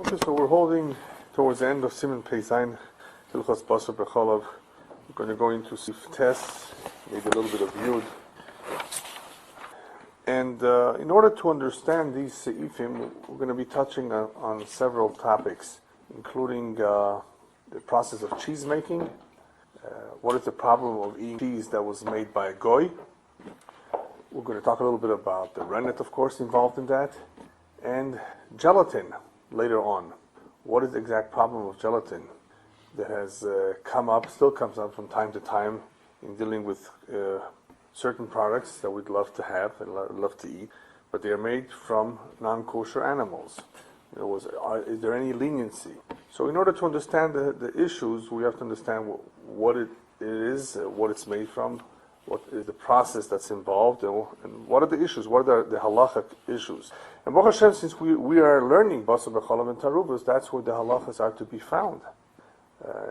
Okay, so we're holding towards the end of Siman Peizayin, Halacha Basar בחלב. We're going to go into Sif tests, maybe a little bit of Yud. And in order to understand these Seifim, we're going to be touching on several topics, including the process of cheese making. What is the problem of eating cheese that was made by a goy? We're going to talk a little bit about the rennet, of course, involved in that, and gelatin later on. What is the exact problem of gelatin that has still comes up from time to time in dealing with certain products that we'd love to have and love to eat, but they are made from non-kosher animals. Is there any leniency? So in order to understand the issues, we have to understand what it is, what it's made from, what is the process that's involved, and what are the issues, what are the halachic issues. And Baruch Hashem, since we are learning Basar בחלב and Taaruvot, that's where the halachas are to be found.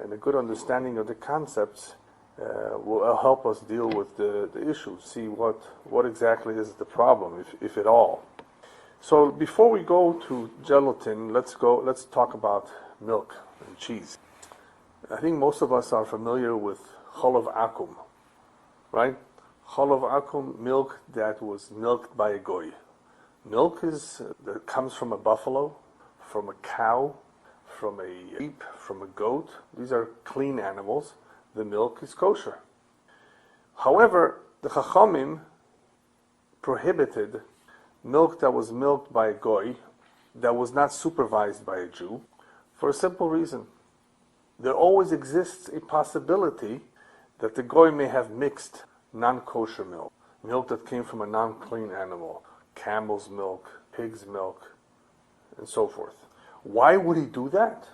And a good understanding of the concepts will help us deal with the issues, see what exactly is the problem, if at all. So before we go to gelatin, let's talk about milk and cheese. I think most of us are familiar with chalav akum, right? Chalav akum, milk that was milked by a goy. Milk that comes from a buffalo, from a cow, from a sheep, from a goat. These are clean animals. The milk is kosher. However, the Chachamim prohibited milk that was milked by a goy, that was not supervised by a Jew, for a simple reason. There always exists a possibility that the goy may have mixed non-kosher milk that came from a non-clean animal, camel's milk, pig's milk, and so forth. Why would he do that?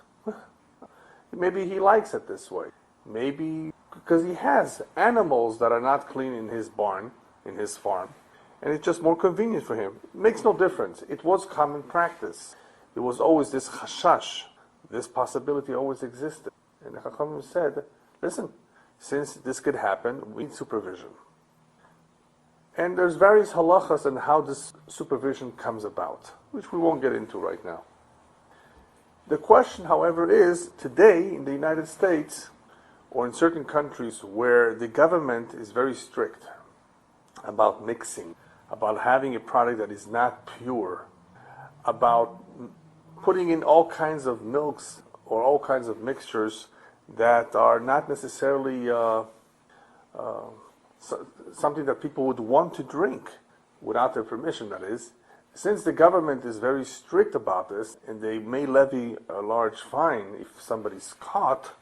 Maybe he likes it this way. Maybe because he has animals that are not clean in his barn, in his farm, and it's just more convenient for him. It makes no difference. It was common practice. There was always this chashash. This possibility always existed. And the Chachamim said, listen, since this could happen, we need supervision. And there's various halachas on how this supervision comes about, which we won't get into right now. The question, however, is, today in the United States, or in certain countries where the government is very strict about mixing, about having a product that is not pure, about putting in all kinds of milks or all kinds of mixtures that are not necessarily something that people would want to drink without their permission, that is. Since the government is very strict about this, and they may levy a large fine if somebody's caught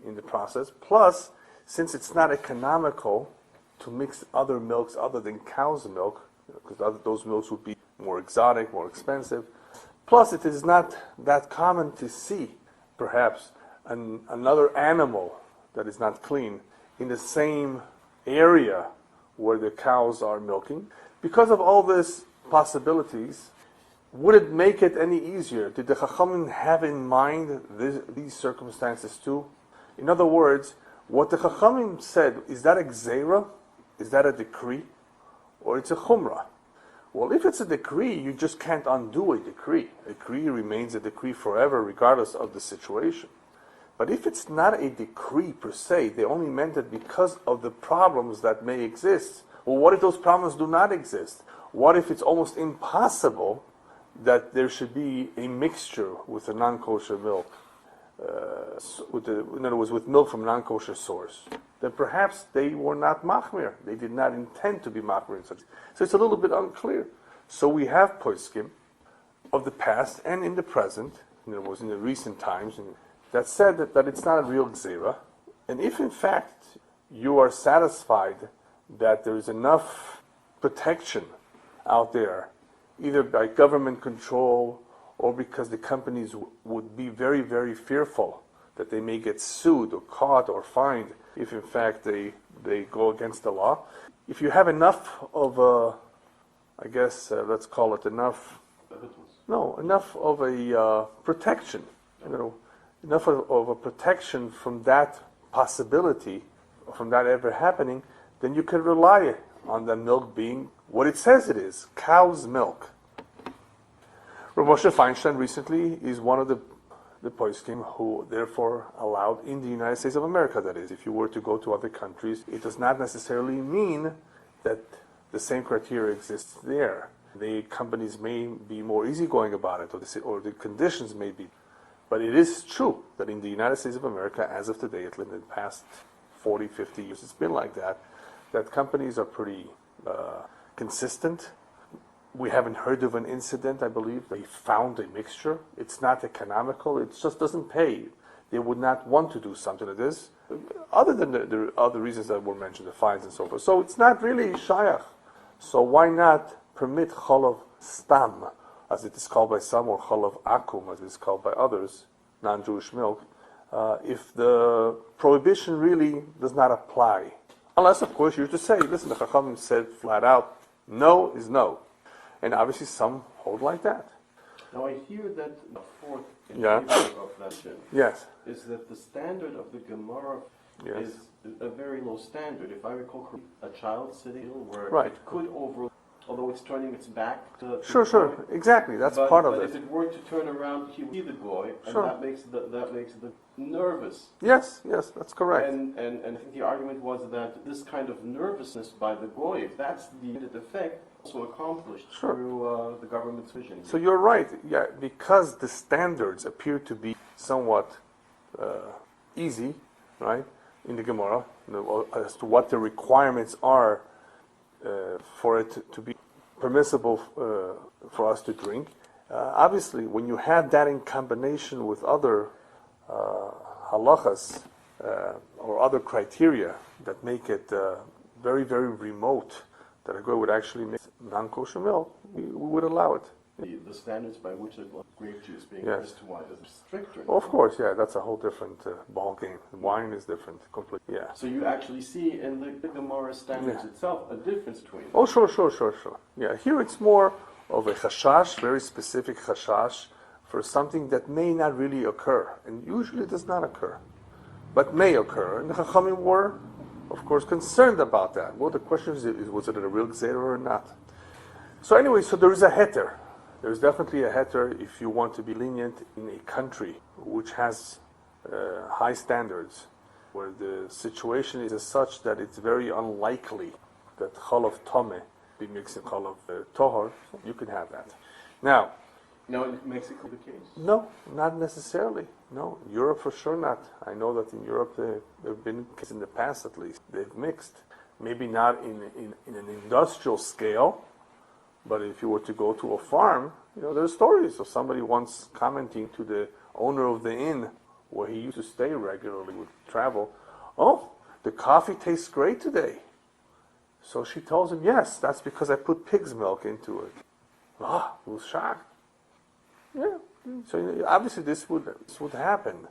in the process, plus, since it's not economical to mix other milks other than cow's milk, because those milks would be more exotic, more expensive, plus it is not that common to see, perhaps, another animal that is not clean in the same area where the cows are milking. Because of all these possibilities, would it make it any easier? Did the Chachamim have in mind these circumstances too? In other words, what the Chachamim said, is that a gzeira? Is that a decree? Or it's a chumrah? Well, if it's a decree, you just can't undo a decree. A decree remains a decree forever, regardless of the situation. But if it's not a decree per se, they only meant it because of the problems that may exist. Well, what if those problems do not exist? What if it's almost impossible that there should be a mixture with a non-kosher milk? In other words, with milk from a non-kosher source, then perhaps they were not machmir. They did not intend to be machmir in such. So it's a little bit unclear. So we have poskim of the past and in the present, in other words, in the recent times, that said that it's not a real gzeira. And if in fact you are satisfied that there is enough protection out there, either by government control or because the companies would be very, very fearful that they may get sued or caught or fined if in fact they go against the law. If you have enough of let's call it enough of a protection, enough of a protection from that possibility, from that ever happening, then you can rely on the milk being what it says it is, cow's milk. Moshe Feinstein recently is one of the poskim who therefore allowed in the United States of America, that is, if you were to go to other countries, it does not necessarily mean that the same criteria exists there. The companies may be more easygoing about it, or the conditions may be. But it is true that in the United States of America, as of today, in the past 40, 50 years, it's been like that companies are pretty consistent. We haven't heard of an incident, I believe. They found a mixture. It's not economical. It just doesn't pay. They would not want to do something like this, other than the other reasons that were mentioned, the fines and so forth. So it's not really shayach. So why not permit chalav stam, as it is called by some, or chalav akum, as it is called by others, non-Jewish milk, if the prohibition really does not apply? Unless, of course, you're to say, listen, the Chachamim said flat out, no is no. And obviously some hold like that. Now I hear that the fourth in Yeah. favor of that Yes. is that the standard of the Gemara Yes. is a very low standard. If I recall correctly, a child sitting where Right. it could over, although it's turning its back to Sure, the sure. goy. Exactly. That's But part of if it. it were to turn around, he would see the goy, and Sure. that makes the nervous. Yes, that's correct. And I think the argument was that this kind of nervousness by the goy, if that's the effect, also accomplished Sure. through the government's vision. So you're right. Yeah, because the standards appear to be somewhat easy, right, in the Gemara, as to what the requirements are for it to be permissible for us to drink. Obviously, when you have that in combination with other halachas or other criteria that make it very, very remote, that a guy would actually make non-kosher milk, we would allow it. The standards by which the grape juice being Yes. pressed to wine is stricter. Well, of course, yeah, that's a whole different ball game. Wine is different, completely. Yeah. So you actually see in the Gemara standards Yeah. itself a difference between. Oh, sure. Yeah, here it's more of a chashash, very specific chashash, for something that may not really occur, and usually does not occur, but may occur. And the Chachamim were, of course, concerned about that. Well, the question is, was it a real gzeira or not? So anyway, so there is a heter. There's definitely a heter if you want to be lenient in a country which has high standards, where the situation is as such that it's very unlikely that chalav tameh be mixed in chalav tohar. You can have that. Now, In Mexico, the case. no, not necessarily. No, Europe for sure not. I know that in Europe there have been cases in the past, at least they've mixed. Maybe not in an industrial scale, but if you were to go to a farm, there's stories of somebody once commenting to the owner of the inn where he used to stay regularly, would travel. Oh, the coffee tastes great today. So she tells him, yes, that's because I put pig's milk into it. He was shocked. Yeah. So obviously this would happen.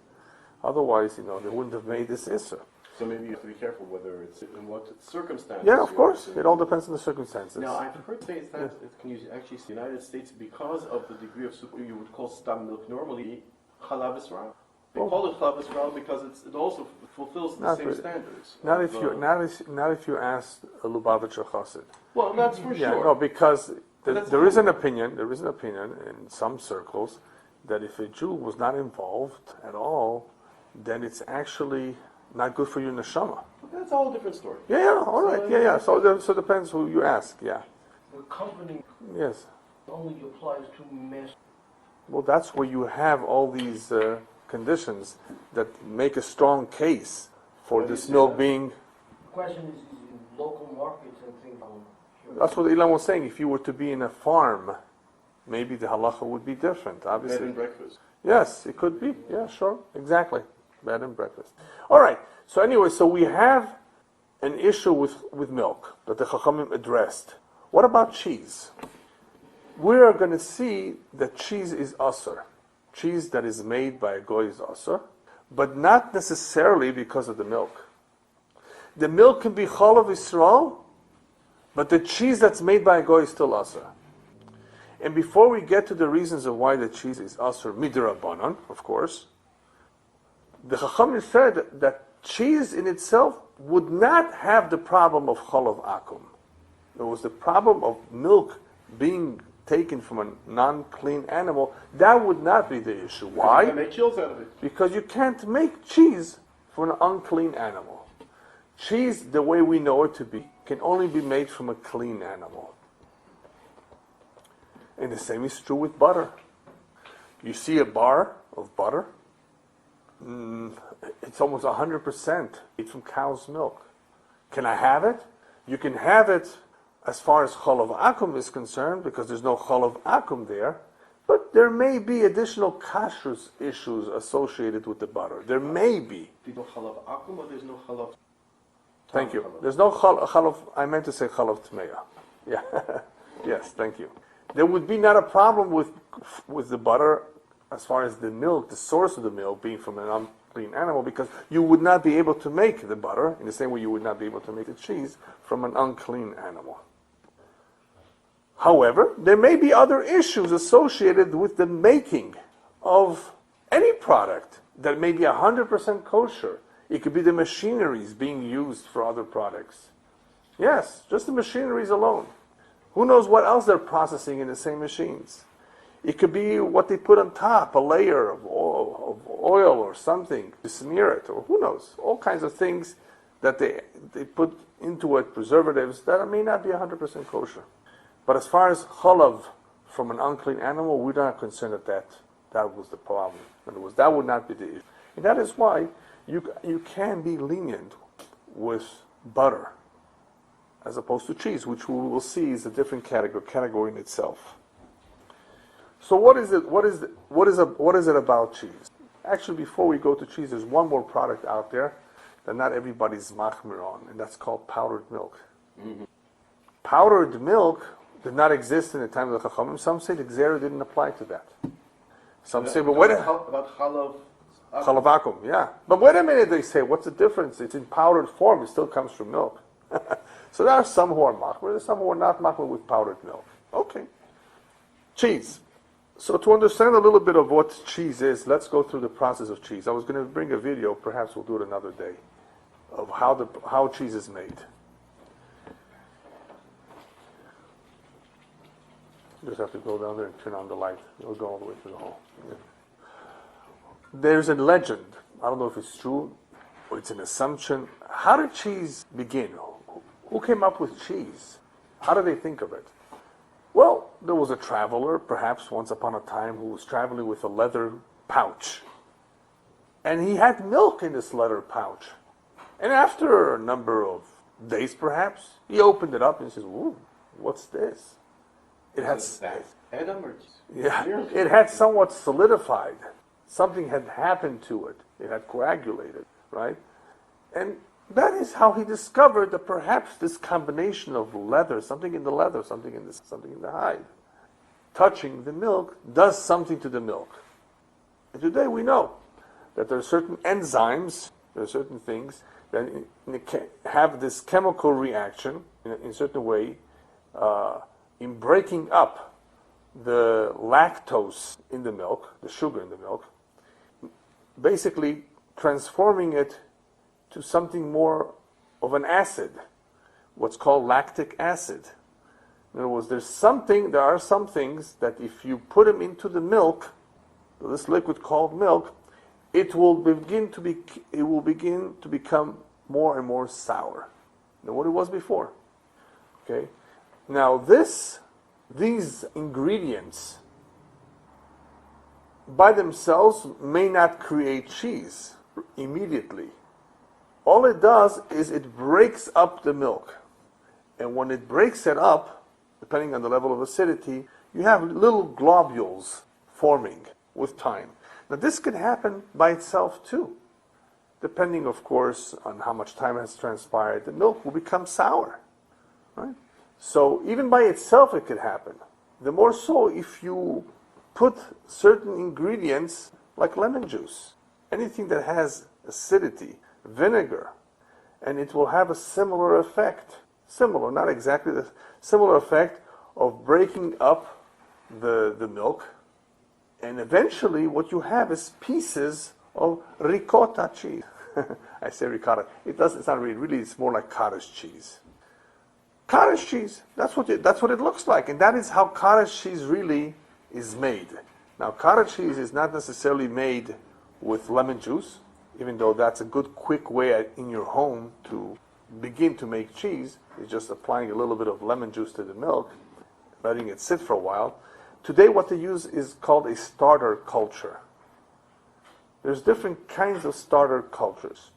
Otherwise, they wouldn't have made this issue. So maybe you have to be careful whether it's in what circumstances. Yeah, of you're course. using. It all depends on the circumstances. Now, I've heard states that can you actually see the United States, because of the degree of super you would call stam milk normally, chalav Israel. They call it chalav Israel because it also fulfills the same standards. Not if you ask a Lubavitcher Chassid. Well, that's for Yeah, sure. no, because That's there is an opinion in some circles that if a Jew was not involved at all, then it's actually not good for your neshama. That's a whole different story. Yeah, all right, yeah. So it depends who you ask, yeah. The company Yes. only applies to mass. Well, that's where you have all these conditions that make a strong case for this milk being. The question is in local markets and things. That's what Ilan was saying. If you were to be in a farm, maybe the halacha would be different, Bed obviously. and breakfast. Yes, it could be. Yeah, sure. Exactly. Bed and breakfast. All right. So anyway, so we have an issue with milk that the Chachamim addressed. What about cheese? We are going to see that cheese is asur. Cheese that is made by a goy is asur, but not necessarily because of the milk. The milk can be chalav Yisrael, but the cheese that's made by a goy is still asur. And before we get to the reasons of why the cheese is asur midrabanan, of course, the Chachamim said that cheese in itself would not have the problem of chalav akum. It was the problem of milk being taken from a non-clean animal, that would not be the issue. Why? You can make chills out of it. Because you can't make cheese from an unclean animal. Cheese, the way we know it to be, can only be made from a clean animal. And the same is true with butter. You see a bar of butter, it's almost 100% made from cow's milk. Can I have it? You can have it as far as chalav akum is concerned, because there's no chalav akum there, but there may be additional kashrus issues associated with the butter. There may be. There's no chalav akum, or there's no chalav? Thank you. There's no chalav, I meant to say chalav tmeya. Yeah. Yes, thank you. There would be not a problem with the butter as far as the milk, the source of the milk being from an unclean animal, because you would not be able to make the butter in the same way you would not be able to make the cheese from an unclean animal. However, there may be other issues associated with the making of any product that may be 100% kosher. It could be the machineries being used for other products. Yes, just the machineries alone. Who knows what else they're processing in the same machines? It could be what they put on top, a layer of oil or something to smear it, or who knows, all kinds of things that they put into it, preservatives that may not be 100% kosher. But as far as chalav from an unclean animal, we're not concerned that was the problem. In other words, that would not be the issue. And that is why you can be lenient with butter as opposed to cheese, which we will see is a different category in itself. So what is it about cheese? Actually, before we go to cheese, there's one more product out there that not everybody's machmir on, and that's called powdered milk. Mm-hmm. Powdered milk did not exist in the time of the Chachamim. Some say the Gzera didn't apply to that. Some say, but wait about chalav akum, yeah. But wait a minute, they say, what's the difference? It's in powdered form, it still comes from milk. So there are some who are machmir, there's some who are not machmir with powdered milk. Okay. Cheese. So to understand a little bit of what cheese is, let's go through the process of cheese. I was going to bring a video, perhaps we'll do it another day, of how cheese is made. Just have to go down there and turn on the light. It'll go all the way through the hall. Yeah. There's a legend. I don't know if it's true or it's an assumption. How did cheese begin? Who came up with cheese? How did they think of it? Well, there was a traveler, perhaps once upon a time, who was traveling with a leather pouch. And he had milk in this leather pouch. And after a number of days, perhaps, he opened it up and says, "Ooh, what's this?" It had it had somewhat solidified. Something had happened to it. It had coagulated, right? And that is how he discovered that perhaps this combination of leather, something in the leather, something in the hide, touching the milk, does something to the milk. And today we know that there are certain enzymes, there are certain things that have this chemical reaction in a certain way in breaking up the lactose in the milk, the sugar in the milk, basically transforming it to something more of an acid, what's called lactic acid. In other words, there are some things that if you put them into the milk, this liquid called milk, it will begin to become more and more sour than what it was before. Okay? Now these ingredients by themselves may not create cheese immediately. All it does is it breaks up the milk. And when it breaks it up, depending on the level of acidity, you have little globules forming with time. Now this can happen by itself too. Depending, of course, on how much time has transpired, the milk will become sour. Right? So even by itself it could happen. The more so if you put certain ingredients like lemon juice, anything that has acidity, vinegar, and it will have a similar effect. Similar, not exactly the similar effect of breaking up the milk, and eventually what you have is pieces of ricotta cheese. I say ricotta. It's not really, it's more like cottage cheese. Cottage cheese. That's what it looks like, and that is how cottage cheese really is made. Now, cottage cheese is not necessarily made with lemon juice, even though that's a good, quick way in your home to begin to make cheese. Is just applying a little bit of lemon juice to the milk, letting it sit for a while. Today, what they use is called a starter culture. There's different kinds of starter cultures.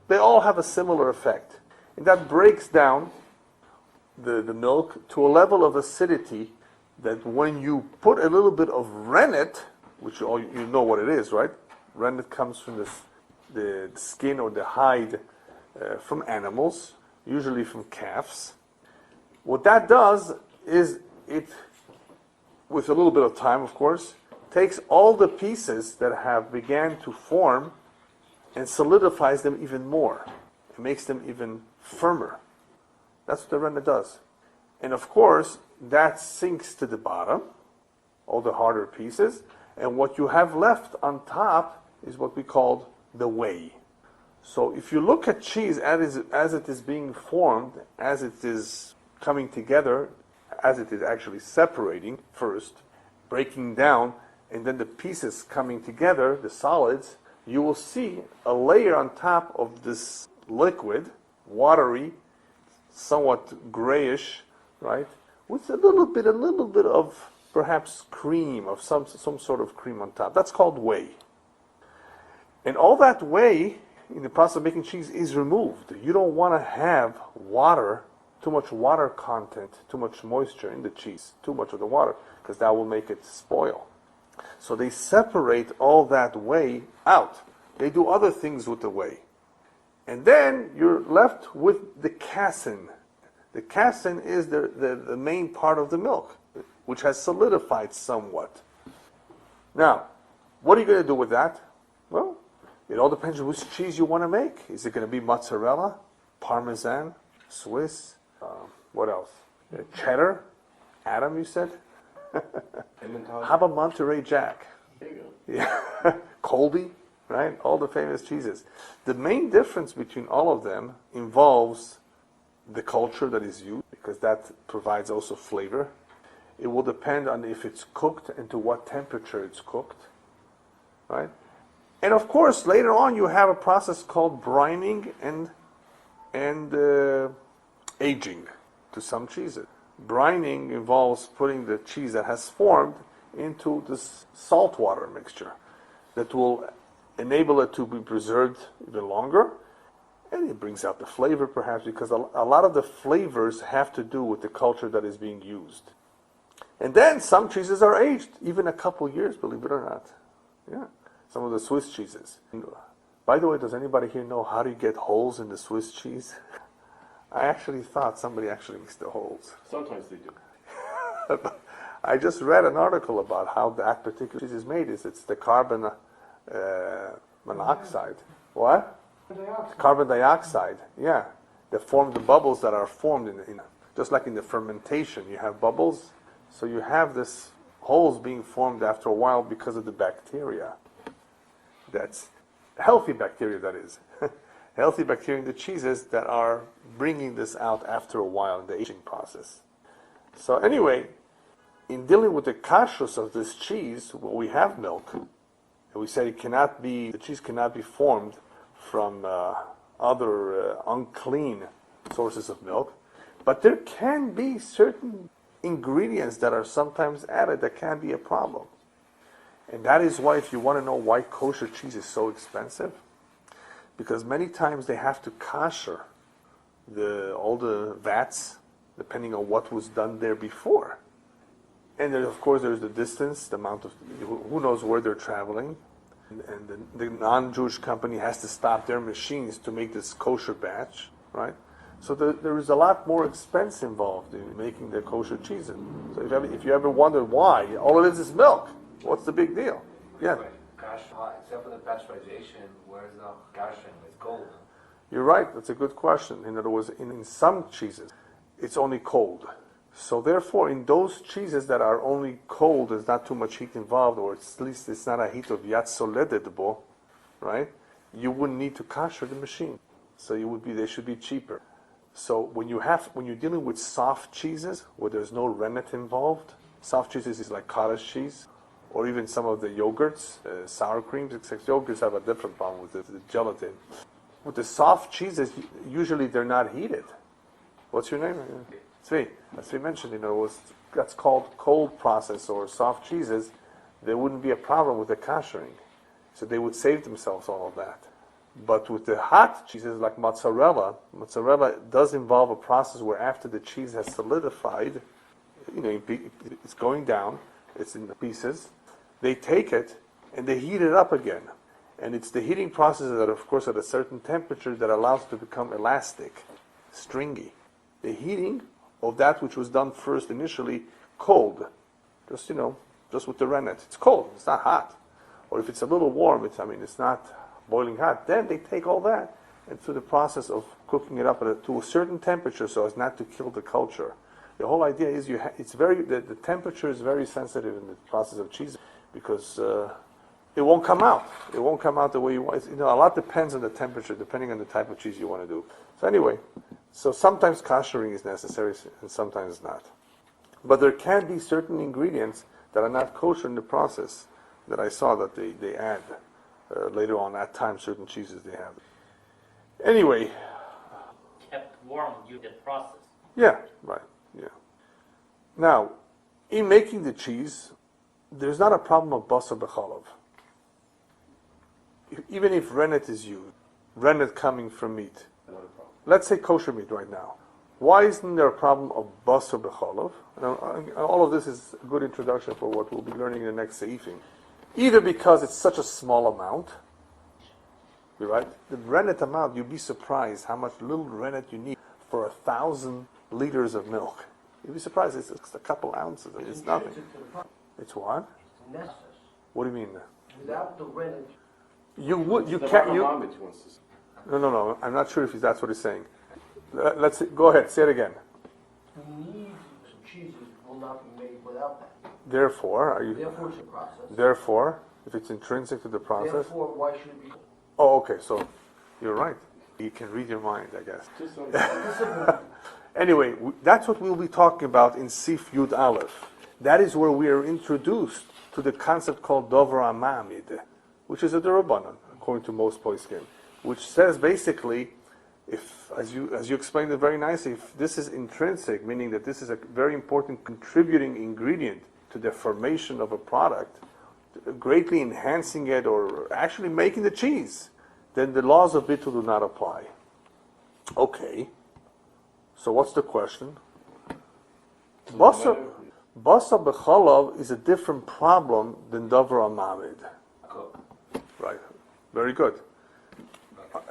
They all have a similar effect, and that breaks down the milk to a level of acidity that when you put a little bit of rennet, which you know what it is, right? Rennet comes from the skin or the hide from animals, usually from calves. What that does is it, with a little bit of time, of course, takes all the pieces that have began to form and solidifies them even more. It makes them even firmer. That's what the rennet does. And of course, that sinks to the bottom, all the harder pieces, and what you have left on top is what we call the whey. So if you look at cheese as it is being formed, as it is coming together, as it is actually separating first, breaking down, and then the pieces coming together, the solids, you will see a layer on top of this liquid, watery, somewhat grayish, right? With a little bit of perhaps cream, of some sort of cream on top. That's called whey. And all that whey in the process of making cheese is removed. You don't want to have water, too much water content, too much moisture in the cheese, too much of the water, because that will make it spoil. So they separate all that whey out. They do other things with the whey. And then you're left with the casein. The casein is the main part of the milk, which has solidified somewhat. Now, what are you going to do with that? Well, it all depends on which cheese you want to make. Is it going to be mozzarella, Parmesan, Swiss, what else? Cheddar? Adam, you said? How about Monterey Jack? There you go. Yeah. Colby, right? All the famous cheeses. The main difference between all of them involves the culture that is used, because that provides also flavor. It will depend on if it's cooked and to what temperature it's cooked, right? And of course, later on, you have a process called brining and aging to some cheeses. Brining involves putting the cheese that has formed into this salt water mixture that will enable it to be preserved even longer, and it brings out the flavor perhaps, because a lot of the flavors have to do with the culture that is being used. And then some cheeses are aged even a couple years, believe it or not. Yeah, some of the Swiss cheeses. By the way, does anybody here know how do you get holes in the Swiss cheese? I actually thought somebody actually makes the holes. Sometimes they do. I just read an article about how that particular cheese is made. It's the carbon monoxide. What? Carbon dioxide. Yeah, they form the bubbles that are formed in just like in the fermentation. You have bubbles, so you have this holes being formed after a while because of the bacteria. That's healthy bacteria, that is. Healthy bacteria in the cheeses that are bringing this out after a while in the aging process. So anyway, in dealing with the kashrus of this cheese, well, we have milk, and we said the cheese cannot be formed from other unclean sources of milk, but there can be certain ingredients that are sometimes added that can be a problem. And that is why, if you want to know why kosher cheese is so expensive, because many times they have to kosher all the vats, depending on what was done there before. And then, of course, there's the distance, the amount of, who knows where they're traveling. And the non-Jewish company has to stop their machines to make this kosher batch, right? So there is a lot more expense involved in making the kosher cheese. So if you ever wondered why, all it is milk. What's the big deal? Yeah. Except for the pasteurization, where's the gashing? It's cold. You're right. That's a good question. In other words, in some cheeses, it's only cold. So therefore, in those cheeses that are only cold, there's not too much heat involved, or at least it's not a heat of yat solededbo, right? You wouldn't need to kosher the machine. So they should be cheaper. So when you're dealing with soft cheeses where there's no rennet involved, soft cheeses is like cottage cheese, or even some of the yogurts, sour creams, except yogurts have a different problem with the gelatin. With the soft cheeses, usually they're not heated. What's your name? Tzvi. As Tzvi mentioned, that's called cold process or soft cheeses. There wouldn't be a problem with the kashering. So they would save themselves all of that. But with the hot cheeses like mozzarella does involve a process where after the cheese has solidified, it's going down, it's in the pieces, they take it and they heat it up again. And it's the heating process that, of course, at a certain temperature that allows it to become elastic, stringy. The heating of that which was done first initially cold, just with the rennet. It's cold, it's not hot. Or if it's a little warm, it's not boiling hot. Then they take all that and through the process of cooking it up to a certain temperature so as not to kill the culture. The whole idea is the temperature is very sensitive in the process of cheese because it won't come out. It won't come out the way you want. A lot depends on the temperature, depending on the type of cheese you want to do. So anyway, sometimes kashering is necessary and sometimes not. But there can be certain ingredients that are not kosher in the process that I saw that they add later on. At times, certain cheeses they have. Anyway. Kept warm during the process. Yeah, right, yeah. Now, in making the cheese, there's not a problem of basar b'chalav. Even if rennet is used, rennet coming from meat. Let's say kosher meat right now. Why isn't there a problem of basar b'chalav? And all of this is a good introduction for what we'll be learning in the next seifim. Either because it's such a small amount, you're right? The rennet amount, you'd be surprised how much little rennet you need for 1,000 liters of milk. You'd be surprised. It's a couple ounces. It's nothing. It's what? It's necessary. What do you mean? Without the rennet, No. I'm not sure if that's what he's saying. Let's go ahead. Say it again. the need some cheeses will not be made without that. Therefore, Therefore, it's a process. Therefore, if it's intrinsic to the process. Therefore, why should it be? Oh, okay. So you're right. You can read your mind, I guess. Anyway, that's what we'll be talking about in Sif Yud Aleph. That is where we are introduced to the concept called Dover Amamid, which is a Derabanan, according to most poskim, which says basically, if, as you explained it very nicely, if this is intrinsic, meaning that this is a very important contributing ingredient to the formation of a product, greatly enhancing it or actually making the cheese, then the laws of bittul do not apply. Okay. So what's the question? Basar b'chalav is a different problem than davar amamid. Right. Very good.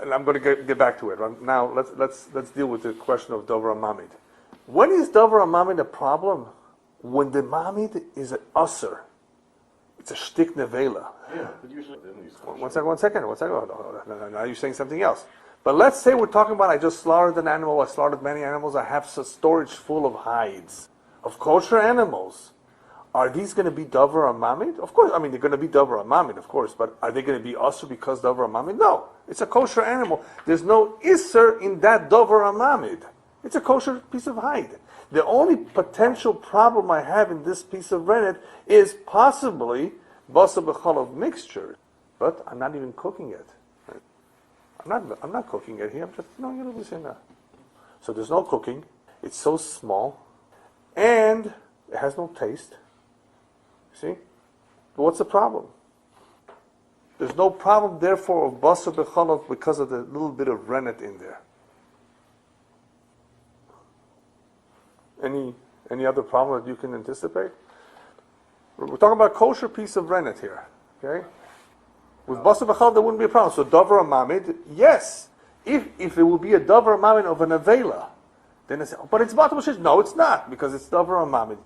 And I'm going to get back to it. Right? Now let's deal with the question of davar amamid. When is davar amamid a problem? When the mamid is an usher. It's a shtik nevela. Yeah, but usually One second. No, now you're saying something else. But let's say we're talking about I just slaughtered an animal, I slaughtered many animals, I have a storage full of hides of kosher animals. Are these going to be davar amamid? Of course, they're going to be davar amamid, of course, but are they going to be usher because davar amamid? No, it's a kosher animal. There's no isser in that davar amamid. It's a kosher piece of hide. The only potential problem I have in this piece of rennet is possibly basar b'chalav mixture, but I'm not even cooking it. I'm not cooking it here. I'm just listen that. So there's no cooking. It's so small, and it has no taste. See? But what's the problem? There's no problem, therefore, of basar b'chalav because of the little bit of rennet in there. Any other problem that you can anticipate? We're talking about a kosher piece of rennet here. Okay? With basar b'chalav, there wouldn't be a problem. So davar amamid, yes. If it would be a davar amamid of an avela, then I say, but it's batal b'shish. No, it's not, because it's davar amamid.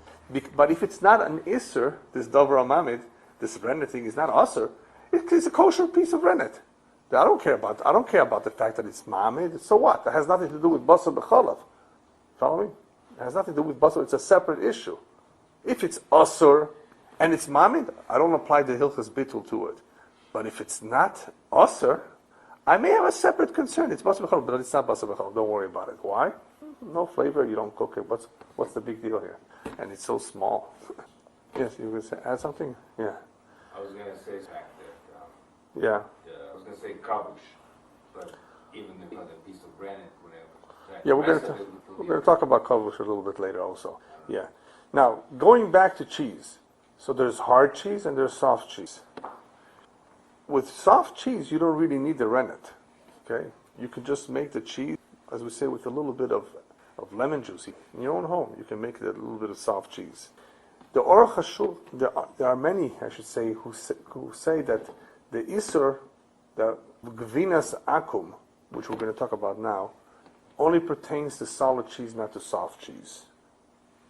But if it's not an isser, this davar amamid, this rennet thing is not usser, it's a kosher piece of rennet. I don't care about the fact that it's mamid. So what? That has nothing to do with basar b'chalav. Follow me? It has nothing to do with basar. It's a separate issue. If it's usser and it's mamid, I don't apply the hilchas bitul to it. But if it's not usser, I may have a separate concern. It's basar b'chalv, but it's not basar b'chalv. Don't worry about it. Why? No flavor. You don't cook it. What's the big deal here? And it's so small. Yes, you were going to add something? Yeah. I was going to say back there. Yeah. I was going to say kavush, but even the piece of granite, whatever. Yeah, we're going to talk about kavush a little bit later also. Yeah. Now, going back to cheese. So there's hard cheese and there's soft cheese. With soft cheese, you don't really need the rennet. Okay? You can just make the cheese, as we say, with a little bit of lemon juice. In your own home, you can make it a little bit of soft cheese. The Aruch HaShulchan, there are many, I should say, who say that the Isur, the Gvinas Akum, which we're going to talk about now, only pertains to solid cheese, not to soft cheese.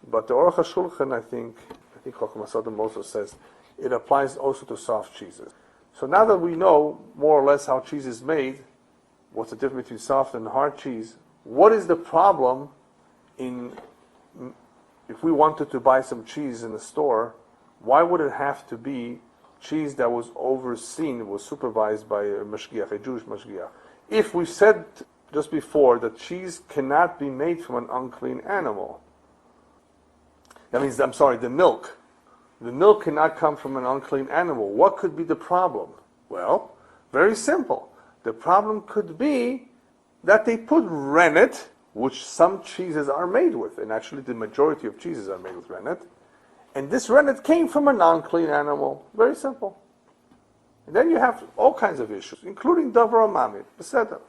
But the Aruch HaShulchan, I think Chacham Hasadim also says, it applies also to soft cheeses. So now that we know more or less how cheese is made, what's the difference between soft and hard cheese, what is the problem if we wanted to buy some cheese in the store, why would it have to be cheese that was overseen, was supervised by a mashgiach, a Jewish mashgiach? If we said just before that cheese cannot be made from an unclean animal, that means, the milk. The milk cannot come from an unclean animal. What could be the problem? Well, very simple. The problem could be that they put rennet, which some cheeses are made with, and actually the majority of cheeses are made with rennet, and this rennet came from a non-clean animal. Very simple. And then you have all kinds of issues, including davar amamid, beseder.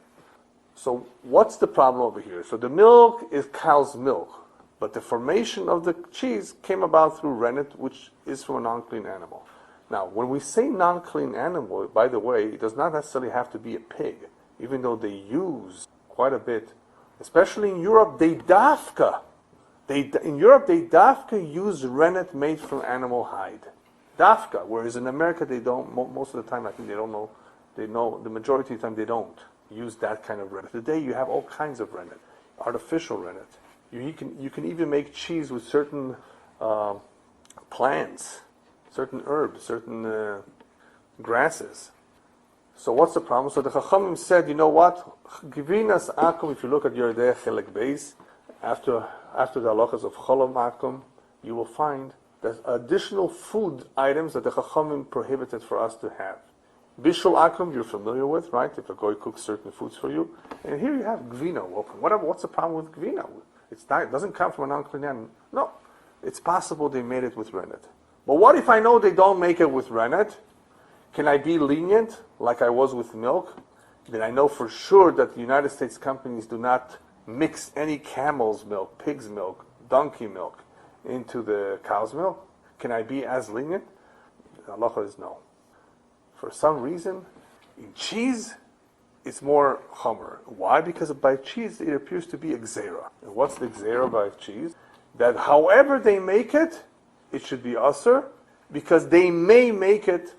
So what's the problem over here? So the milk is cow's milk, but the formation of the cheese came about through rennet, which is from a non-clean animal. Now, when we say non-clean animal, by the way, it does not necessarily have to be a pig, even though they use quite a bit. Especially in Europe, in Europe they use rennet made from animal hide. Dafka, whereas in America they don't, most of the time I think the majority of the time they don't use that kind of rennet. Today you have all kinds of rennet, artificial rennet. You can even make cheese with certain plants, certain herbs, certain grasses. So what's the problem? So the Chachamim said, you know what? Givinas akum, if you look at Yore Deah Chelek Beis, after the halachas of Cholam akum, you will find that additional food items that the Chachamim prohibited for us to have. Bishul akum, you're familiar with, right? If a goy cooks certain foods for you. And here you have gvina. What's the problem with gvina? It doesn't come from an unclean animal. No. It's possible they made it with rennet. But what if I know they don't make it with rennet? Can I be lenient, like I was with milk? Then I know for sure that the United States companies do not mix any camel's milk, pig's milk, donkey milk into the cow's milk. Can I be as lenient? The halacha is no. For some reason, in cheese, it's more chomer. Why? Because by cheese, it appears to be a gzera. And what's the gzera by cheese? That however they make it, it should be usher, because they may make it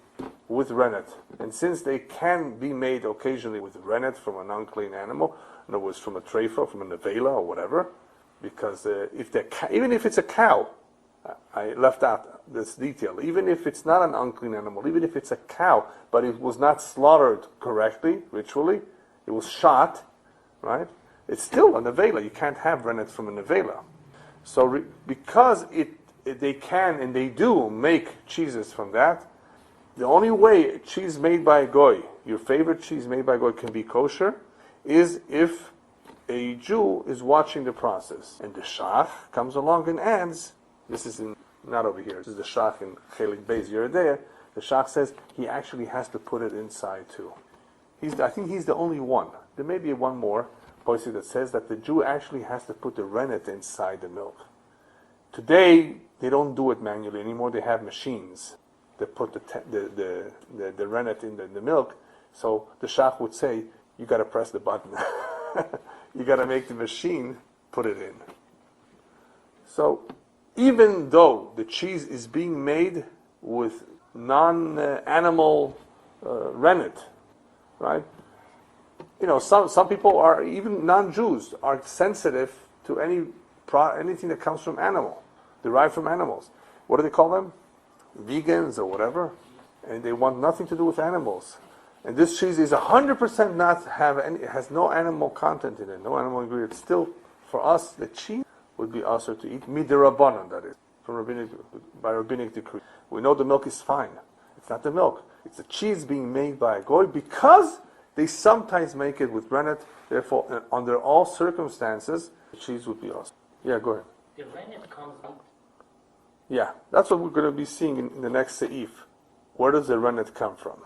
with rennet. And since they can be made occasionally with rennet from an unclean animal, in other words, from a treifa, from a nevela or whatever, because even if it's a cow, I left out this detail, even if it's not an unclean animal, even if it's a cow, but it was not slaughtered correctly, ritually, it was shot, right? It's still a nevela. You can't have rennet from a nevela. So because they can and they do make cheeses from that, the only way cheese made by a goy, your favorite cheese made by a goy, can be kosher is if a Jew is watching the process. And the shach comes along and adds, this is not over here, this is the shach in Chelik Beis Yore Deah, the shach says he actually has to put it inside too. I think he's the only one. There may be one more policy that says that the Jew actually has to put the rennet inside the milk. Today, they don't do it manually anymore, they have machines that put the rennet in the milk. So the shach would say, you got to press the button. You got to make the machine put it in. So even though the cheese is being made with non-animal rennet, right? You know, some people are, even non-Jews, are sensitive to anything that comes from animal, derived from animals. What do they call them? Vegans or whatever, and they want nothing to do with animals. And this cheese is 100% not have any, it has no animal content in it, no animal ingredient. Still, for us, the cheese would be usher to eat, midirabanan, that is, by rabbinic decree. We know the milk is fine. It's not the milk. It's the cheese being made by a goy because they sometimes make it with rennet. Therefore, under all circumstances, the cheese would be usher. Yeah, go ahead. The rennet comes out. Yeah, that's what we're going to be seeing in the next seif. Where does the rennet come from?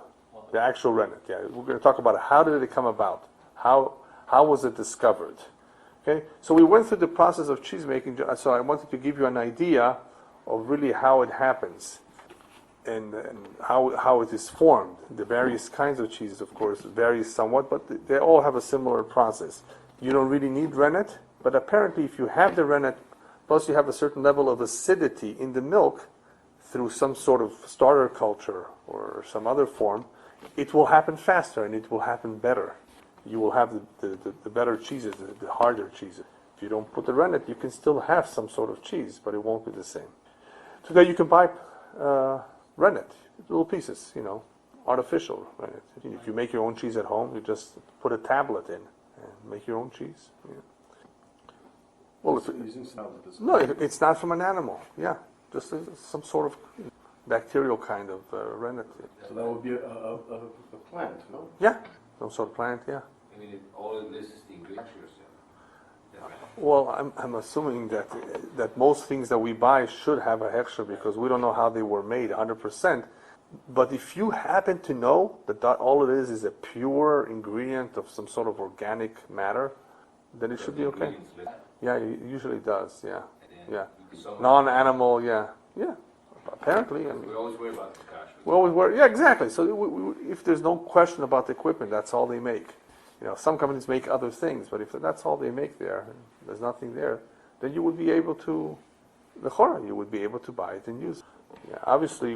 The actual rennet. Yeah, we're going to talk about it. How did it come about? How was it discovered? Okay, so we went through the process of cheese making. So I wanted to give you an idea of really how it happens and how it is formed. The various kinds of cheeses, of course, vary somewhat, but they all have a similar process. You don't really need rennet, but apparently if you have the rennet, plus you have a certain level of acidity in the milk through some sort of starter culture or some other form, it will happen faster and it will happen better. You will have the better cheeses, the harder cheeses. If you don't put the rennet, you can still have some sort of cheese, but it won't be the same. Today you can buy rennet, little pieces, artificial rennet. If you make your own cheese at home, you just put a tablet in and make your own cheese. Yeah. Well, no, it's not from an animal. Yeah, just some sort of bacterial kind of rennet. So that would be a plant, no? Yeah, some sort of plant. Yeah. I mean, all of this is the ingredients. Well, I'm assuming that most things that we buy should have a hechsher because we don't know how they were made 100%. But if you happen to know that all it is a pure ingredient of some sort of organic matter, then it should be okay. Yeah, it usually does. Yeah, yeah. Non-animal. Yeah, yeah. Apparently, I mean, we always worry about the cash. We always worry. Yeah, exactly. So if there's no question about the equipment, that's all they make. Some companies make other things, but if that's all they make there, and there's nothing there, then you would be able to, you would be able to buy it and use it. Yeah, obviously,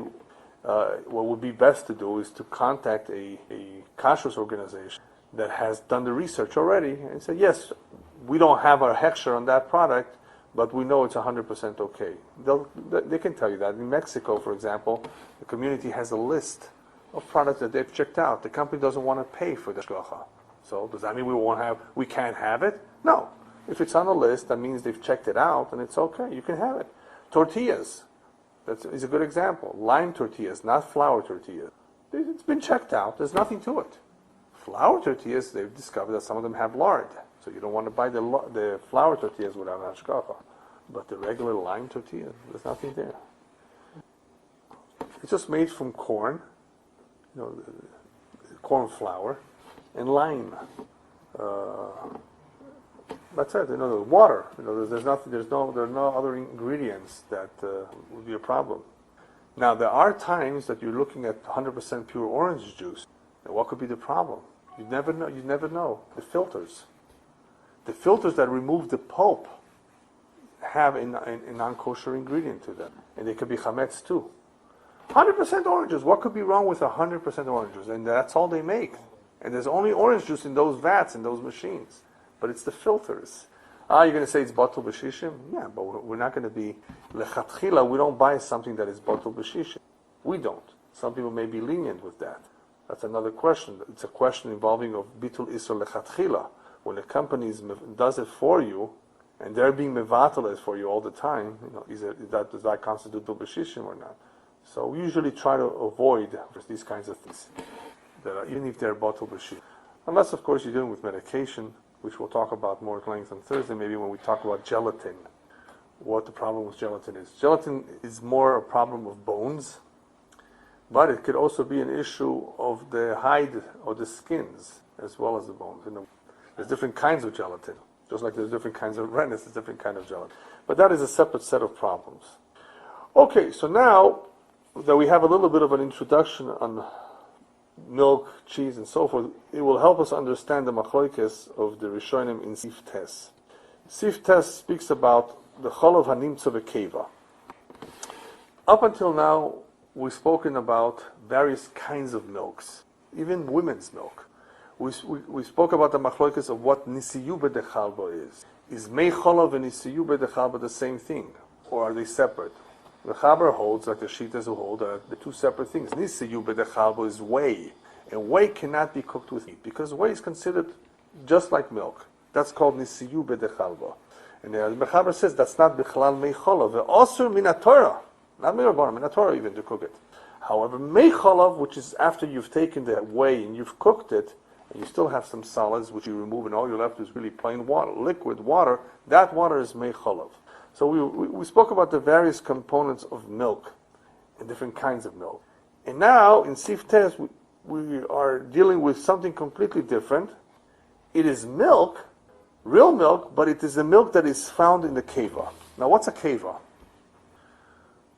what would be best to do is to contact a kashrus organization that has done the research already and say, yes, we don't have our hechsher on that product, but we know it's 100% okay. They can tell you that. In Mexico, for example, the community has a list of products that they've checked out. The company doesn't want to pay for the shgacha. So does that mean we can't have it? No. If it's on a list, that means they've checked it out and it's okay. You can have it. Tortillas. That is a good example. Lime tortillas, not flour tortillas. It's been checked out. There's nothing to it. Flour tortillas, they've discovered that some of them have lard. So you don't want to buy the flour tortillas without hashgacha. But the regular lime tortilla, there's nothing there. It's just made from corn, corn flour, and lime. That's it. The water. There's nothing. There are no other ingredients that would be a problem. Now there are times that you're looking at 100% pure orange juice. Now, what could be the problem? You never know. You never know. The filters that remove the pulp have a non-kosher ingredient to them, and they could be chametz too. 100% oranges. What could be wrong with 100% oranges? And that's all they make. And there's only orange juice in those vats, in those machines. But it's the filters. You're going to say it's batul b'shishim? Yeah, but we're not going to be lechatchila. We don't buy something that is batul b'shishim. We don't. Some people may be lenient with that. That's another question. It's a question involving of bitul isur lechatchila. When a company does it for you, and they're being mevatel for you all the time, does that constitute tul b'shishim or not? So we usually try to avoid these kinds of things, even if they're batul b'shishim. Unless, of course, you're dealing with medication, which we'll talk about more at length on Thursday, maybe when we talk about gelatin, what the problem with gelatin is. Gelatin is more a problem of bones, but it could also be an issue of the hide or the skins, as well as the bones. There's different kinds of gelatin, just like there's different kinds of rennet, there's different kind of gelatin. But that is a separate set of problems. Okay, so now that we have a little bit of an introduction on milk, cheese, and so forth, it will help us understand the machlokes of the Rishonim in Sif Tes. Sif Tes speaks about the chalav hanimtza v'keva. Up until now, we've spoken about various kinds of milks, even women's milk. We spoke about the machlokes of what nisiyu b'dechalba is. Is mei chalav and nisiyu b'dechalba the same thing, or are they separate? The Chaber holds, like the Shitas who hold, the two separate things. Nisiyu b'dechalba is whey, And whey cannot be cooked with meat, because whey is considered just like milk. That's called nisiyu bedechalba. And the Mechaber says that's not bichlal mei cholav. Ve'osur min haTorah, not mirabon, min haTorah even to cook it. However, mei cholav, which is after you've taken the whey and you've cooked it, and you still have some solids which you remove, and all you're left is really plain water, liquid water. That water is mei cholav. So we spoke about the various components of milk and different kinds of milk. And now in Sif Tes we are dealing with something completely different. It is milk, real milk, but it is the milk that is found in the keva. Now, what's a keva?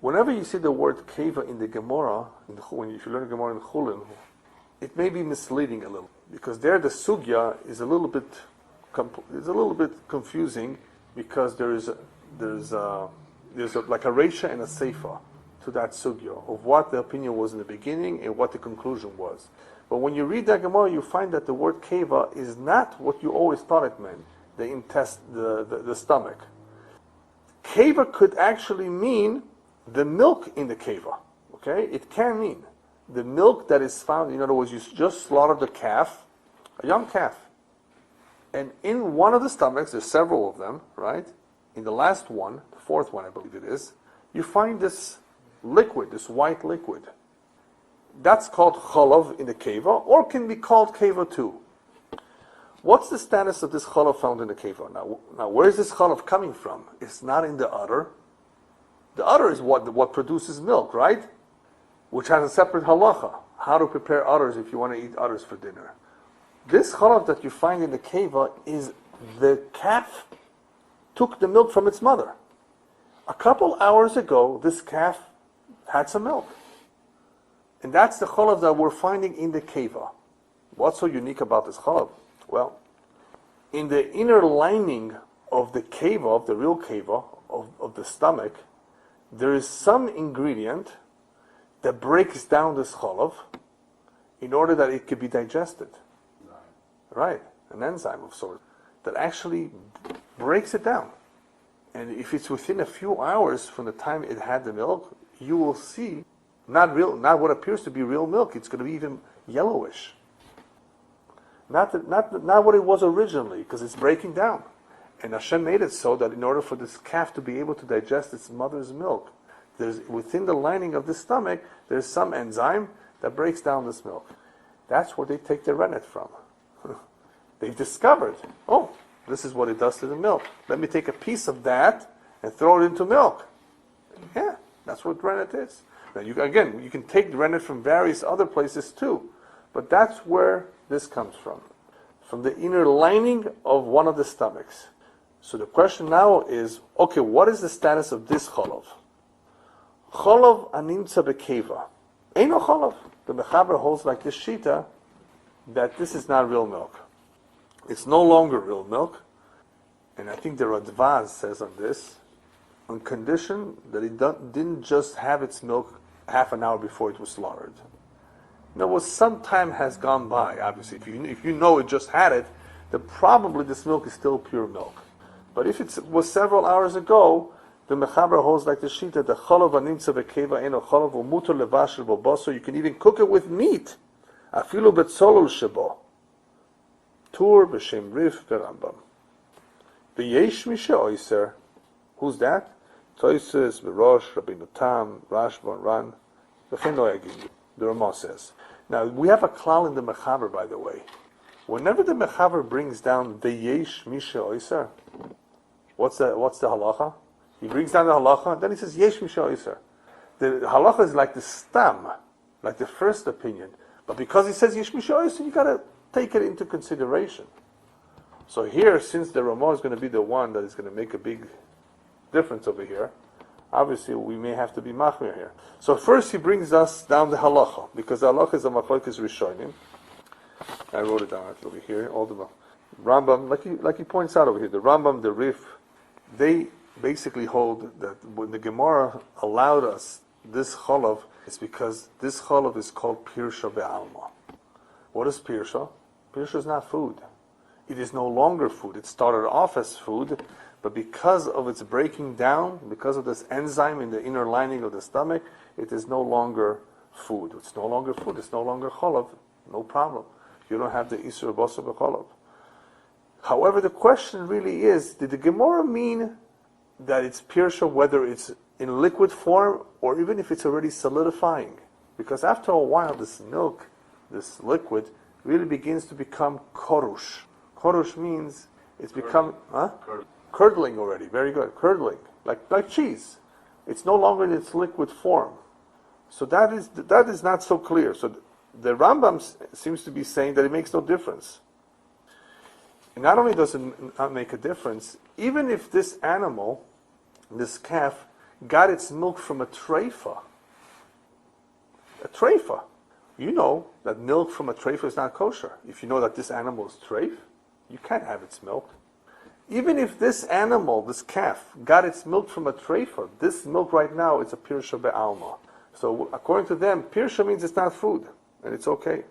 Whenever you see the word keva in the Gemara, if you learn Gemara in Chulin, it may be misleading a little, because there the sugya is a little bit confusing, because there's like a reisha and a seifa to that sugya of what the opinion was in the beginning and what the conclusion was. But when you read that Gemara, you find that the word keva is not what you always thought it meant, the stomach. Keva could actually mean the milk in the keva. Okay? It can mean the milk that is found. In other words, you just slaughtered a calf, a young calf. And in one of the stomachs, there's several of them, right? In the last one, the fourth one I believe it is, you find this liquid, this white liquid. That's called chalav in the keva, or can be called keva too. What's the status of this chalav found in the keva? Now, where is this chalav coming from? It's not in the udder. The udder is what produces milk, right? Which has a separate halacha. How to prepare udders if you want to eat udders for dinner. This chalav that you find in the keva is the calf took the milk from its mother. A couple hours ago, this calf had some milk. And that's the chalav that we're finding in the keva. What's so unique about this chalav? Well, in the inner lining of the keva, of the real keva, of the stomach, there is some ingredient that breaks down this chalav in order that it could be digested. Right, an enzyme of sorts that actually breaks it down. And if it's within a few hours from the time it had the milk, you will see not what appears to be real milk. It's going to be even yellowish. Not what it was originally, because it's breaking down. And Hashem made it so that in order for this calf to be able to digest its mother's milk, there's within the lining of the stomach, there's some enzyme that breaks down this milk. That's where they take the rennet from. They've discovered, this is what it does to the milk. Let me take a piece of that and throw it into milk. Yeah, that's what rennet is. Now, you can take rennet from various other places too, but that's where this comes from the inner lining of one of the stomachs. So the question now is, okay, what is the status of this chalav? Chalav animtza bekeva. Eino chalav. The Mechaber holds like this shita that this is not real milk. It's no longer real milk. And I think the Radvaz says on this, on condition that it didn't just have its milk half an hour before it was slaughtered. In other words, some time has gone by, obviously. If you know it just had it, then probably this milk is still pure milk. But if it was several hours ago, the Mechaber holds like the shita, the chalav animtza bekeva eno chalav u'mutar levashel bo basar. You can even cook it with meat. Afilu betzolul shebo. Tur b'shem rif v'rambam. V'yesh mishe oiser. Who's that? Toises, V'rosh, Rabbeinu Tam, Rashba, Ran. V'chen lo yagid. The Ramah says. Now, we have a klal in the Mechaber, by the way. Whenever the Mechaber brings down V'yesh mishe oiser, what's the halacha? He brings down the halacha, then he says Yesh mishe oiser. The halacha is like the stam, like the first opinion. But because he says Yesh mishe oiser, you got to take it into consideration. So here, since the Ramah is going to be the one that is going to make a big difference over here, obviously we may have to be machmir here. So first he brings us down the halacha, because the halacha is a machlokes rishonim. I wrote it down over here. All the Rambam, like he points out over here, the Rambam, the Rif, they basically hold that when the Gemara allowed us this chalav, it's because this chalav is called pirsha be'alma. What is pirsha? Pirsha is not food. It is no longer food. It started off as food, but because of its breaking down, because of this enzyme in the inner lining of the stomach, it is no longer food. It's no longer food. It's no longer chalav. no problem. You don't have the Isur Basar B'Chalav. However, the question really is, did the Gemara mean that it's Pirsha whether it's in liquid form or even if it's already solidifying? Because after a while, this milk, this liquid, really begins to become korush. Korush means it's become curdling already. Very good, curdling, like cheese. It's no longer in its liquid form. So that is not so clear. So the Rambam seems to be saying that it makes no difference. And not only does it not make a difference, even if this animal, this calf, got its milk from a treifa. A treifa. You know that milk from a treifa is not kosher. If you know that this animal is treif, you can't have its milk. Even if this animal, this calf, got its milk from a treifa, this milk right now is a pirsha be'alma. So according to them, pirsha means it's not food, and it's okay.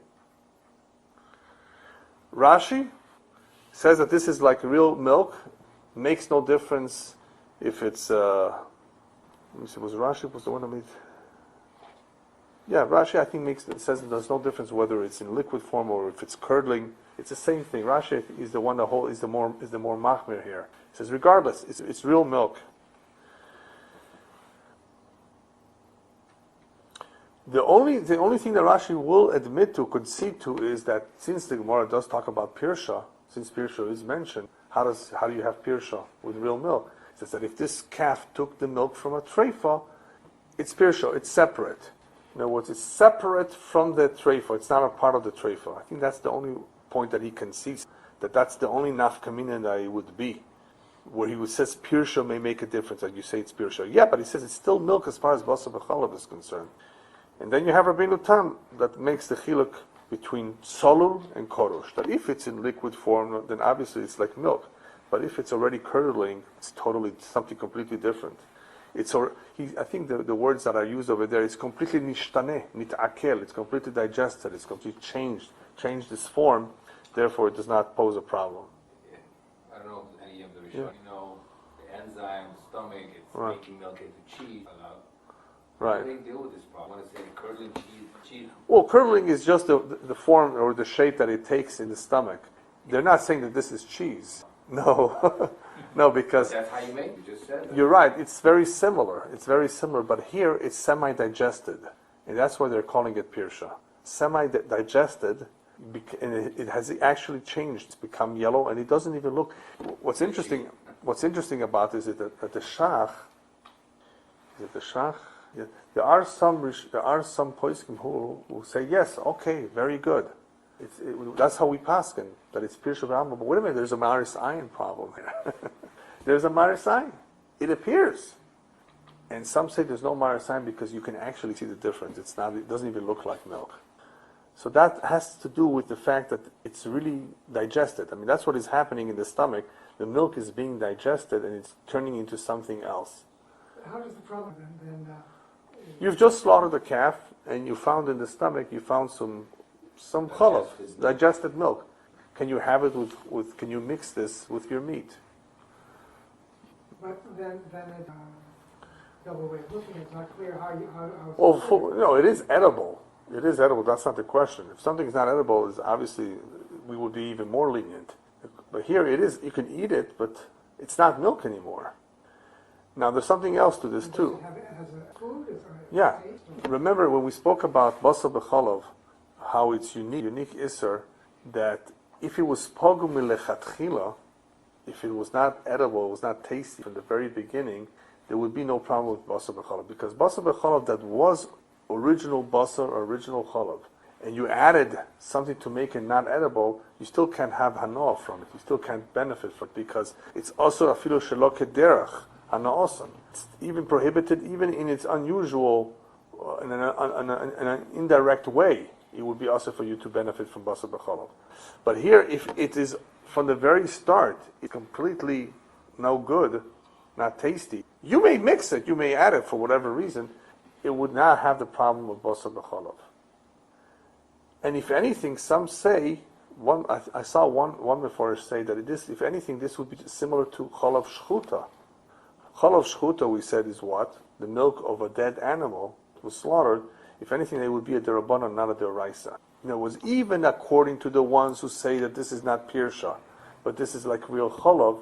Rashi says that this is like real milk, makes no difference if it's, let me see, was the one that made... Yeah, Rashi I think says that there's no difference whether it's in liquid form or if it's curdling. It's the same thing. Rashi is the one is the more machmir here. He says regardless, it's real milk. The only thing that Rashi will admit to, concede to, is that since the Gemara does talk about pirsha, since pirsha is mentioned, how do you have pirsha with real milk? It says that if this calf took the milk from a treifa, it's pirsha, it's separate. In other words, it's separate from the treifa. It's not a part of the treifa. I think that's the only point that he concedes, that's the only nafkamina that it would be, where he says pirsha may make a difference, like you say it's pirsha. Yeah, but he says it's still milk as far as basar b'chalav is concerned. And then you have Rabbeinu Tam that makes the chiluk between solul and korush. That if it's in liquid form, then obviously it's like milk. But if it's already curdling, it's totally something completely different. I think the words that are used over there is completely nishtaneh, nit'akel. It's completely digested. It's completely changed its form. Therefore, it does not pose a problem. Yeah. I don't know if any of the Rishonim know the enzyme, stomach, it's making milk into cheese. Right. How do they deal with this problem? I want to say curdling cheese. Well, curdling is just the form or the shape that it takes in the stomach. They're not saying that this is cheese. No. No, because that's how you make it. You just said that. You're right. It's very similar. But here it's semi-digested, and that's why they're calling it pirsha. Semi-digested, and it has actually changed. It's become yellow, and it doesn't even look. What's interesting about this is that the shach. Is it the shach? Yeah. There are some poskim who say yes, okay, very good. That's how we paskin, that it's pirsha b'alma. But wait a minute, there's a maris ayin problem here. There's a maris ayin. It appears, and some say there's no maris ayin because you can actually see the difference. It doesn't even look like milk. So that has to do with the fact that it's really digested. I mean, that's what is happening in the stomach. The milk is being digested and it's turning into something else. How does the problem then? You've just slaughtered a calf, and you found in the stomach, you found some challah, digested milk. Can you have it with? Can you mix this with your meat? But then it double way of looking. It's not clear how. Well, it is edible. It is edible. That's not the question. If something is not edible, is obviously we would be even more lenient. But here it is. You can eat it, but it's not milk anymore. Now there's something else to this too. Has a food? Yeah. Remember when we spoke about basar b'chalav, how it's unique iser, that if it was pogum milechatchila, if it was not edible, it was not tasty from the very beginning, there would be no problem with basar b'chalav, because basar b'chalav that was original basar, original chalav, and you added something to make it not edible, you still can't have hanoah from it. You still can't benefit from it because it's also afilu shelo kederach hanoah. It's even prohibited, even in its unusual, in an indirect way. It would be also for you to benefit from basar b'chalav. But here, if it is from the very start, it's completely no good, not tasty, you may mix it, you may add it for whatever reason, it would not have the problem of basar b'chalav. And if anything, some say, I saw one before say that if anything, this would be similar to chalav shchuta. Chalav shchuta, we said, is what? The milk of a dead animal was slaughtered. If anything, it would be a derabbanan, not a deraisa. was even according to the ones who say that this is not pirsha, but this is like real cholov.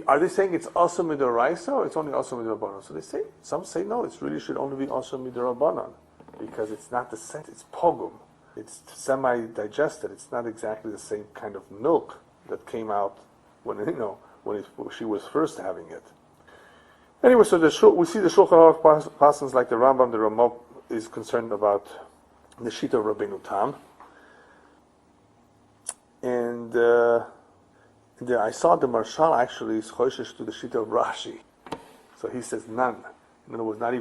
Are they saying it's also midoraisa or it's only also midorabanan? So some say no, it really should only be also midorabanan because it's not the scent, it's pogum. It's semi-digested. It's not exactly the same kind of milk that came out when she was first having it. Anyway, so we see the Shulchan Aruch passages like the Rambam, the Ramah is concerned about the Shita of Rabbeinu Tam. And I saw the Marshal actually is choishish to the Shita of Rashi. So he says none. In other words, not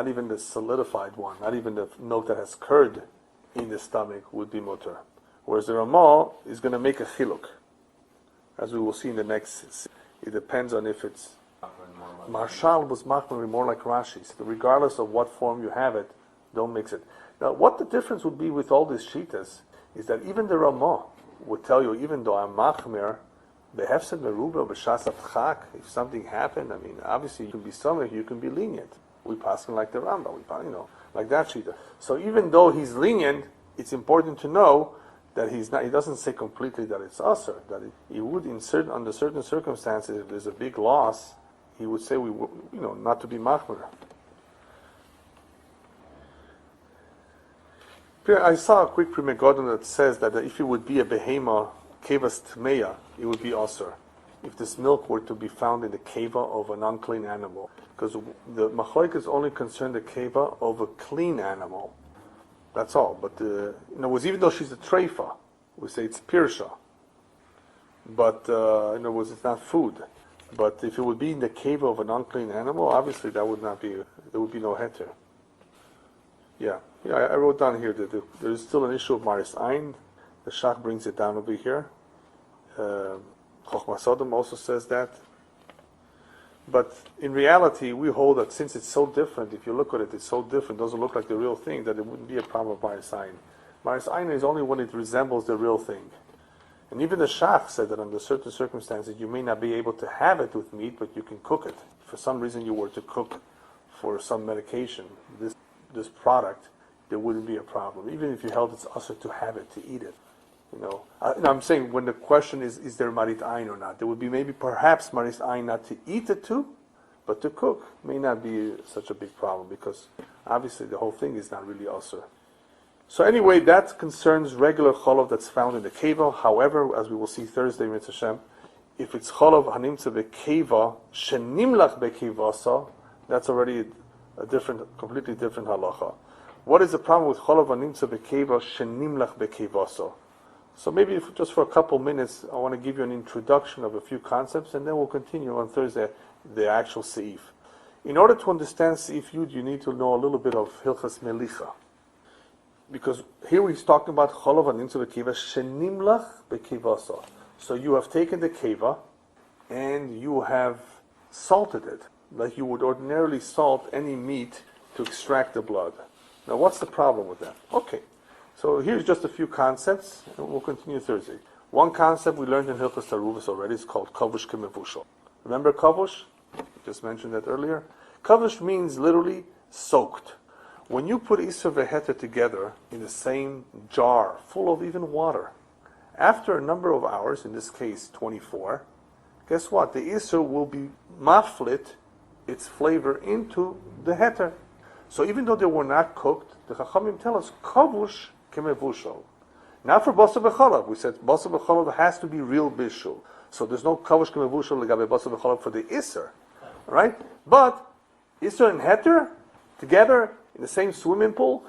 even the solidified one, not even the milk that has curd in the stomach would be mutter. Whereas the Ramah is going to make a chiluk. As we will see in the next, it depends on if it's Marshal was machmir more like Rashi. So regardless of what form you have it, don't mix it. Now, what the difference would be with all these shitas is that even the Ramah would tell you, even though I'm machmir, behefsed meruba b'shas atchak, if something happened, I mean, obviously you can be somewhere, you can be lenient. We pass him like the Rambam, like that shita. So even though he's lenient, it's important to know that he's not. He doesn't say completely that it's usher. That he would, under certain circumstances, if there's a big loss, he would say not to be machmir. I saw a quick primegodon that says that if it would be a behema kevas tmeya, it would be usher. If this milk were to be found in the keva of an unclean animal, because the machoik is only concerned the keva of a clean animal. That's all. But in other words, even though she's a treifa, we say it's pirsha. But in other words, it's not food. But if it would be in the cave of an unclean animal, obviously that would not be. There would be no heter. Yeah. I wrote down here that there is still an issue of maris ein. The Shach brings it down over here. Chochmas Sodom also says that. But in reality, we hold that since it's so different, if you look at it, it's so different, doesn't look like the real thing, that it wouldn't be a problem of maris ein. Maris ein is only when it resembles the real thing. And even the Shach said that under certain circumstances, you may not be able to have it with meat, but you can cook it. If for some reason you were to cook for some medication, this product, there wouldn't be a problem. Even if you held it's also to have it, to eat it. I'm saying when the question is there marit ein or not, there would be maybe perhaps marit ein not to eat it too, but to cook may not be such a big problem because obviously the whole thing is not really usher. So anyway, that concerns regular cholov that's found in the keva. However, as we will see Thursday, Mitzvah Hashem, if it's cholov hanimtza bekeva shenimlach bekevasa, that's already a completely different halacha. What is the problem with cholov hanimtza bekeva shenimlach bekevasa? So maybe just for a couple minutes, I want to give you an introduction of a few concepts, and then we'll continue on Thursday the actual seif. In order to understand seif yud, you need to know a little bit of hilchas Melicha. Because here he's talking about cholov hanimtza bekeva shenimlach bekevasa. So you have taken the keva and you have salted it, like you would ordinarily salt any meat to extract the blood. Now what's the problem with that? Okay, so here's just a few concepts, and we'll continue Thursday. One concept we learned in Hilchos Taaruvot already is called kavush kemevushal. Remember kavush? Just mentioned that earlier. Kavush means literally soaked. When you put Isser veheter together in the same jar, full of even water, after a number of hours, in this case 24, guess what? The Isser will be maflit its flavor into the heter. So even though they were not cooked, the Chachamim tell us kavush kemevushal. Not for basar b'chalav. We said basar b'chalav has to be real bishul. So there's no kavush kemevushal legabe basar b'chalav for the Isser, right? But Isser and heter together in the same swimming pool,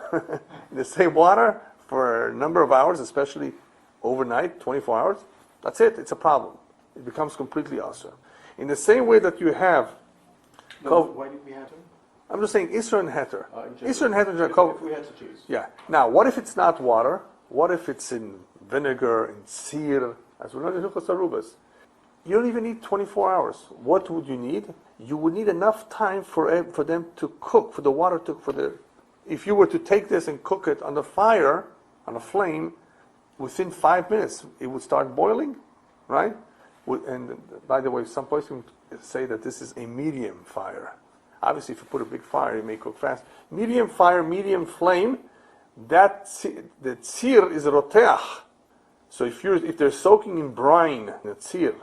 in the same water for a number of hours, especially overnight, 24 hours, that's it. It's a problem. It becomes completely asur. In the same way that you have... why did we have to? I'm just saying Isra and Heter. Isra and Heter... If we had to choose. Yeah. Now, what if it's not water? What if it's in vinegar, in seer, as we know in Hilchos Arubas? You don't even need 24 hours. What would you need? You would need enough time for them to cook, for the water to... If you were to take this and cook it on the fire, on a flame, within 5 minutes, it would start boiling, right? And by the way, some places say that this is a medium fire. Obviously, if you put a big fire, it may cook fast. Medium fire, medium flame, the tzir is roteach. So if they're soaking in brine, the tzir,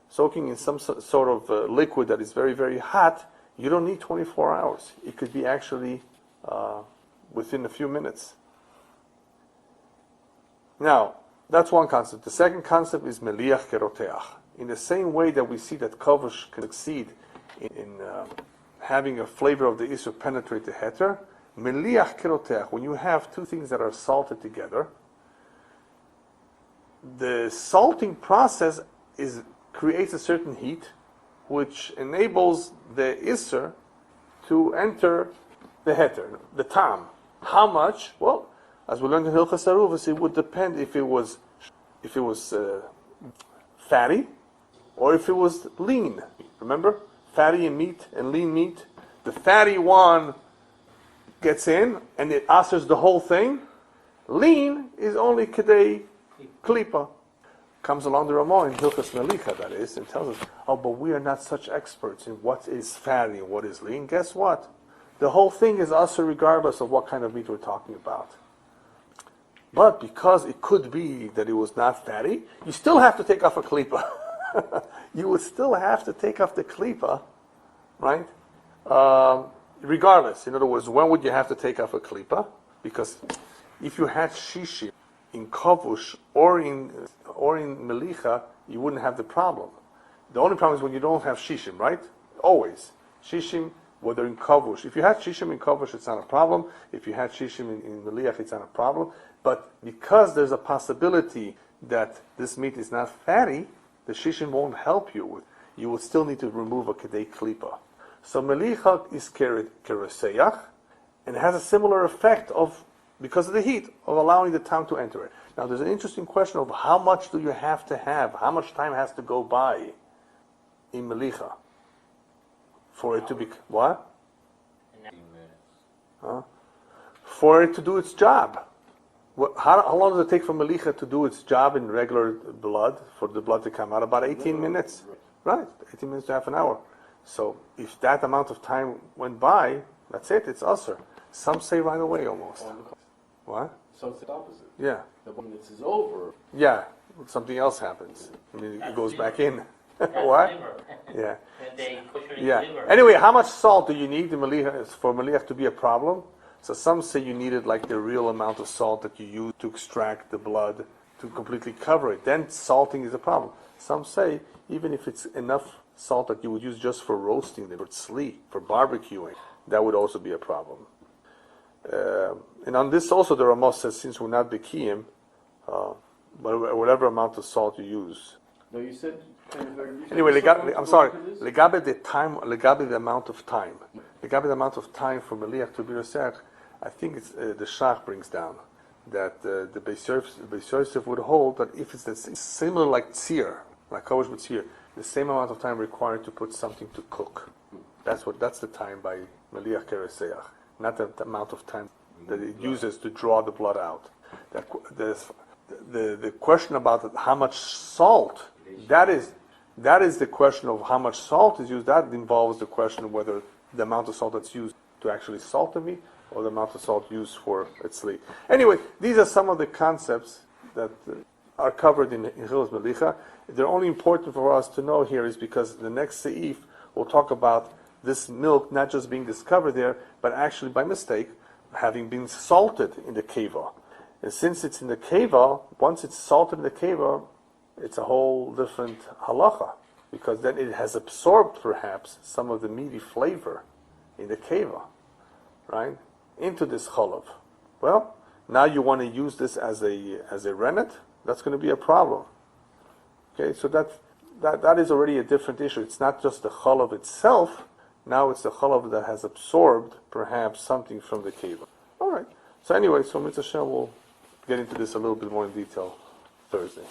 soaking in some sort of liquid that is very, very hot, you don't need 24 hours. It could be actually within a few minutes. Now, that's one concept. The second concept is meliach keroteach. In the same way that we see that kavush can succeed in having a flavor of the isur penetrate the heter, meliach keroteach, when you have two things that are salted together, the salting process creates a certain heat, which enables the isur to enter the heter, the tam. How much? Well, as we learned in Hilchos Taaruvot, it would depend if it was fatty or if it was lean. Remember, fatty and meat and lean meat. The fatty one gets in and it asers the whole thing. Lean is only kedei klipa. Comes along the Ramah in Hilchos Melicha, that is, and tells us, oh, but we are not such experts in what is fatty and what is lean. Guess what? The whole thing is aser regardless of what kind of meat we're talking about. But because it could be that it was not fatty, you still have to take off a klipa. You would still have to take off the klipa, right? Regardless. In other words, when would you have to take off a klipa? Because if you had shishim in kavush or in melicha, you wouldn't have the problem. The only problem is when you don't have shishim, right? Always. Shishim, whether in kavush. If you had shishim in kavush, it's not a problem. If you had shishim in meliach, it's not a problem. But because there's a possibility that this meat is not fatty, the shishim won't help you. You will still need to remove a kedei klipa. So melicha is kereseyach, and it has a similar effect because of the heat, of allowing the tam to enter it. Now there's an interesting question of how much do you have to have, how much time has to go by in melicha for it to be, what? 15 minutes. For it to do its job. How long does it take for Melicha to do its job in regular blood, for the blood to come out? About 18 minutes. Right, 18 minutes to half an hour. So if that amount of time went by, that's it, it's usher. Some say right away almost. What? Some say the opposite. Yeah. The 1 minutes is over. Yeah, something else happens. I mean, it goes back in. That's What? liver. Yeah. When they push it in Yeah. the liver. Anyway, how much salt do you need in Melicha for Meliach to be a problem? So some say you needed like the real amount of salt that you use to extract the blood to completely cover it. Then salting is a problem. Some say even if it's enough salt that you would use just for roasting, for tzli, for barbecuing, that would also be a problem. And on this also the Ramah says, since we're not bekiyim, whatever amount of salt you use. No, you said. Anyway, I'm sorry. Legabe the time, legabe the amount of time. Legabe the amount of time for Meliach to be Resech, I think it's the Shach brings down that the Beis Yosef would hold that if it's similar like tzir, like kavush with tzir, the same amount of time required to put something to cook. That's the time by Meliach Kereseach, not the amount of time that it uses to draw the blood out. The question about how much salt, that is the question of how much salt is used. That involves the question of whether the amount of salt that's used to actually salt the meat or the amount of salt used for tzli. Anyway, these are some of the concepts that are covered in Hilchos Melicha. They're only important for us to know here is because the next seif will talk about this milk not just being discovered there, but actually by mistake having been salted in the keva. And since it's in the keva, once it's salted in the keva, it's a whole different halacha, because then it has absorbed perhaps some of the meaty flavor in the keva, right, into this chalav. Well, now you want to use this as a rennet, that's going to be a problem. Okay, so that is already a different issue. It's not just the chalav itself. Now it's the chalav that has absorbed perhaps something from the keva. All right. So anyway, so Mitzvah Hashem will get into this a little bit more in detail Thursday.